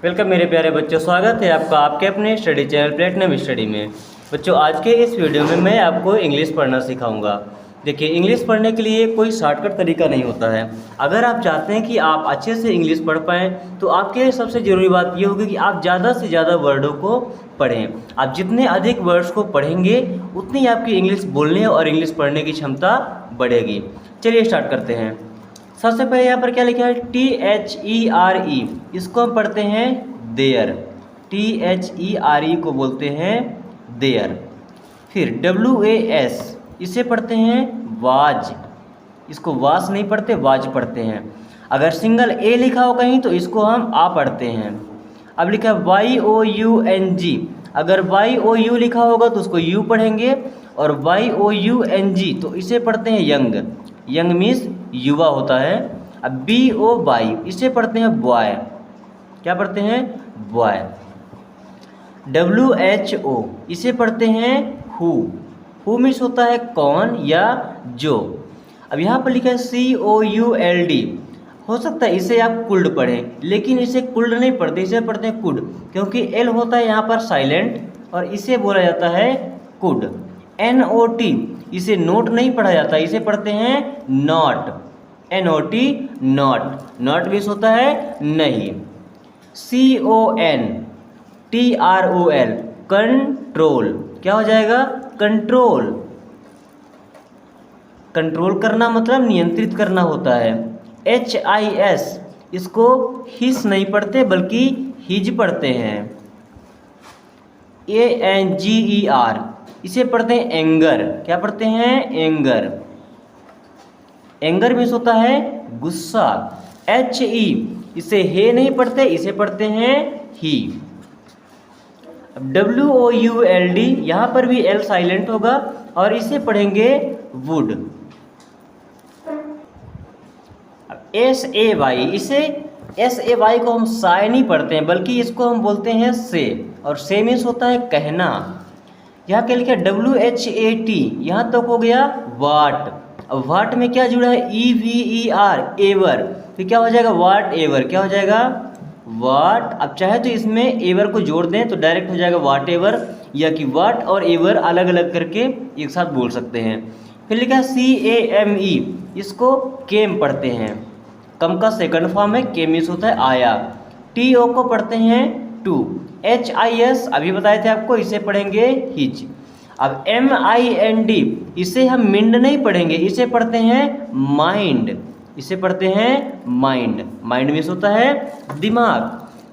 Welcome मेरे प्यारे बच्चों, स्वागत है आपका आपके अपने स्टडी चैनल प्लेटिनम स्टडी में। बच्चों, आज के इस वीडियो में मैं आपको इंग्लिश पढ़ना सिखाऊंगा। देखिए, इंग्लिश पढ़ने के लिए कोई शॉर्टकट तरीका नहीं होता है। अगर आप चाहते हैं कि आप अच्छे से इंग्लिश पढ़ पाएँ तो आपके लिए सबसे ज़रूरी बात यह होगी कि आप ज़्यादा से ज़्यादा वर्डों को पढ़ें। आप जितने अधिक वर्ड्स को पढ़ेंगे उतनी आपकी इंग्लिश बोलने और इंग्लिश पढ़ने की क्षमता बढ़ेगी। चलिए स्टार्ट करते हैं। सबसे पहले यहाँ पर क्या लिखा है? THERE, इसको हम पढ़ते हैं देयर। THERE को बोलते हैं देयर। फिर WAS, इसे पढ़ते हैं वाज। इसको वास नहीं पढ़ते, वाज पढ़ते हैं। अगर सिंगल ए लिखा हो कहीं तो इसको हम आ पढ़ते हैं। अब लिखा है YOUNG, अगर YOU लिखा होगा तो उसको यू पढ़ेंगे, और YOUNG तो इसे पढ़ते हैं यंग। यंग मीन्स युवा होता है। अब BOY, इसे पढ़ते हैं बॉय। क्या पढ़ते हैं? बॉय। WHO, इसे पढ़ते हैं हु। हु मीन्स होता है कौन या जो। अब यहाँ पर लिखा है COULD, हो सकता है इसे आप कुल्ड पढ़ें, लेकिन इसे कुल्ड नहीं पढ़ते, इसे पढ़ते हैं कुड, क्योंकि एल होता है यहाँ पर साइलेंट और इसे बोला जाता है कुड। NOT, इसे नोट नहीं पढ़ा जाता, इसे पढ़ते हैं not. NOT not. Not means होता है नहीं। CONTROL, control. क्या हो जाएगा? कंट्रोल। कंट्रोल करना मतलब नियंत्रित करना होता है। HIS, इसको हिस नहीं पढ़ते बल्कि हिज पढ़ते हैं। ANGER, इसे पढ़ते हैं एंगर। क्या पढ़ते हैं? एंगर। एंगर मीन्स होता है गुस्सा। HE, इसे हे नहीं पढ़ते, इसे पढ़ते हैं ही। अब WOULD, यहाँ पर भी एल साइलेंट होगा और इसे पढ़ेंगे वुड। अब SAY, इसे SAY को हम साय नहीं पढ़ते हैं बल्कि इसको हम बोलते हैं से, और से मीन्स होता है कहना। यहाँ क्या लिखा है? WHAT, यहाँ तक हो गया वाट। अब वाट में क्या जुड़ा है? EVER, ever. फिर क्या हो जाएगा? वाट एवर। क्या हो जाएगा? वाट। अब चाहे तो इसमें एवर को जोड़ दें तो डायरेक्ट हो जाएगा वाट एवर, या कि वाट और एवर अलग अलग करके एक साथ बोल सकते हैं। फिर लिखा है CAME, इसको केम पढ़ते हैं। कम का सेकंड फॉर्म है, केम मीन्स होता है आया। TO को पढ़ते हैं टू। HIS अभी बताए थे आपको, इसे पढ़ेंगे हिज। अब MIND, इसे हम मिंड नहीं पढ़ेंगे, इसे पढ़ते हैं माइंड। इसे पढ़ते हैं माइंड। माइंड मीन्स होता है दिमाग।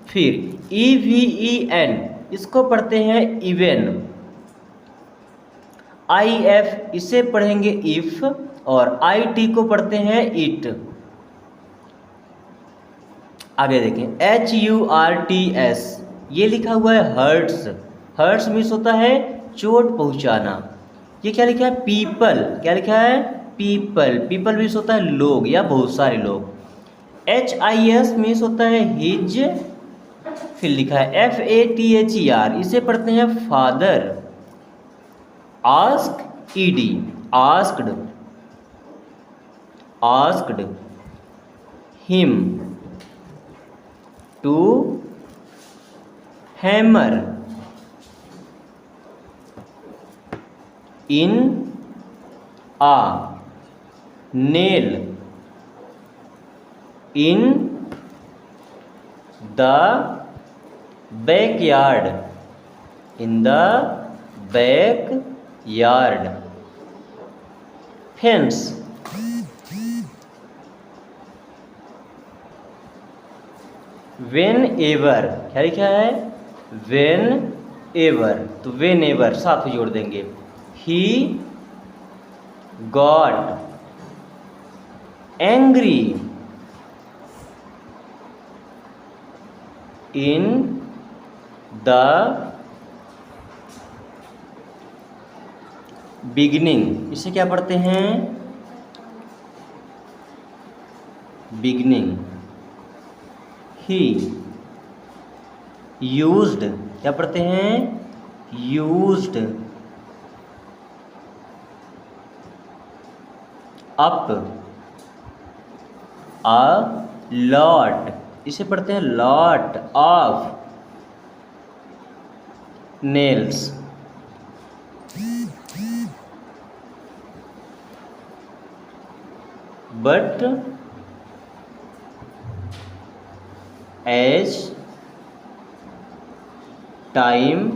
फिर EVEN, इसको पढ़ते हैं इवेन। IF, इसे पढ़ेंगे इफ, और IT को पढ़ते हैं इट। आगे देखें HURTS, ये लिखा हुआ है हर्ट्स। हर्ट्स मीन्स होता है चोट पहुंचाना। ये क्या लिखा है? पीपल। क्या लिखा है? पीपल। पीपल मीन्स होता है लोग या बहुत सारे लोग। HIS मीन्स होता है हिज। फिर लिखा है FATHER, इसे पढ़ते हैं father. Ask ED, asked. Asked him to hammer in a nail in the backyard. In the backyard. Fence. Whenever, क्या लिखा है? वेन एवर, तो वेन एवर साथ में जोड़ देंगे। He got angry in the beginning, इसे क्या पढ़ते हैं? बिगिनिंग। ही यूज्ड, क्या पढ़ते हैं? यूज्ड। अप, अ लॉट, इसे पढ़ते हैं lot of nails. But as time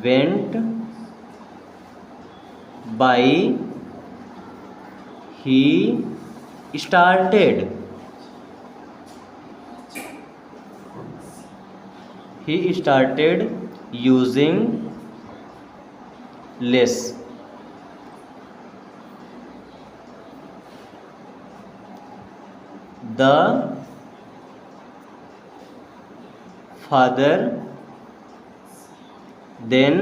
went by he started using less. The father then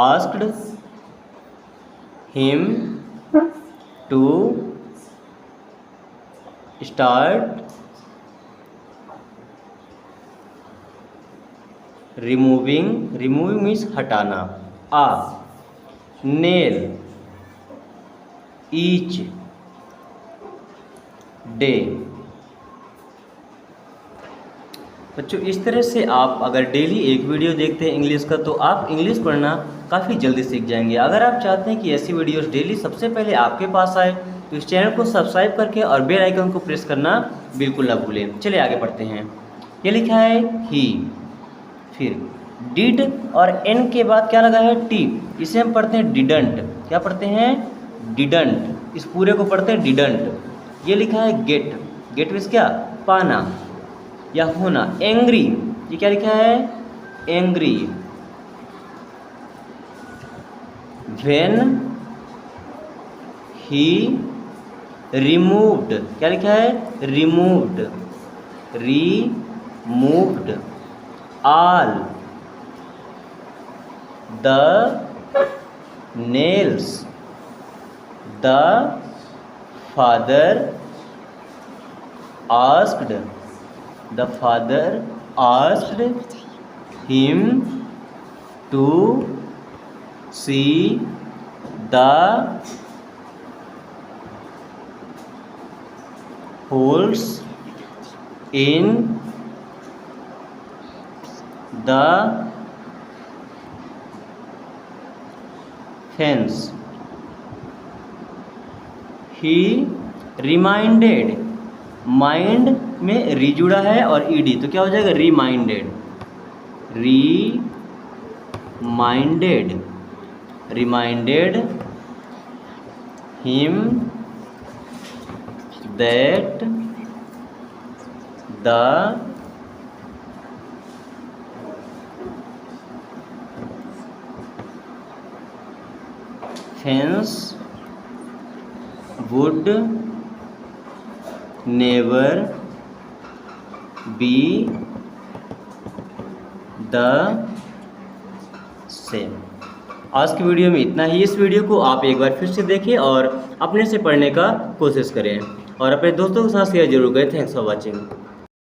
asked him to start removing means हटाना, a nail each day। बच्चों इस तरह से आप अगर डेली एक वीडियो देखते हैं इंग्लिश का तो आप इंग्लिश पढ़ना काफ़ी जल्दी सीख जाएंगे। अगर आप चाहते हैं कि ऐसी वीडियोस डेली सबसे पहले आपके पास आए तो इस चैनल को सब्सक्राइब करके और बेल आइकन को प्रेस करना बिल्कुल ना भूलें। चलिए आगे पढ़ते हैं। ये लिखा है ही, फिर डिड और एन के बाद क्या लगा है टी, इसे हम पढ़ते हैं डिडंट। क्या पढ़ते हैं? डिडंट। इस पूरे को पढ़ते हैं डिडंट। ये लिखा है गेट, गेट मीन्स क्या? पाना या होना। एंग्री, ये क्या लिखा है? एंग्री। व्हेन ही रिमूव्ड, क्या लिखा है? Removed, removed all the nails, the father asked, the father asked him to see the holes in the fence. He reminded, mind में री जुड़ा है और ईडी तो क्या हो जाएगा? Reminded, reminded, reminded him that the fence would never be the same. आज की वीडियो में इतना ही। इस वीडियो को आप एक बार फिर से देखें और अपने से पढ़ने का कोशिश करें और अपने दोस्तों के साथ शेयर जरूर करें। Thanks for watching.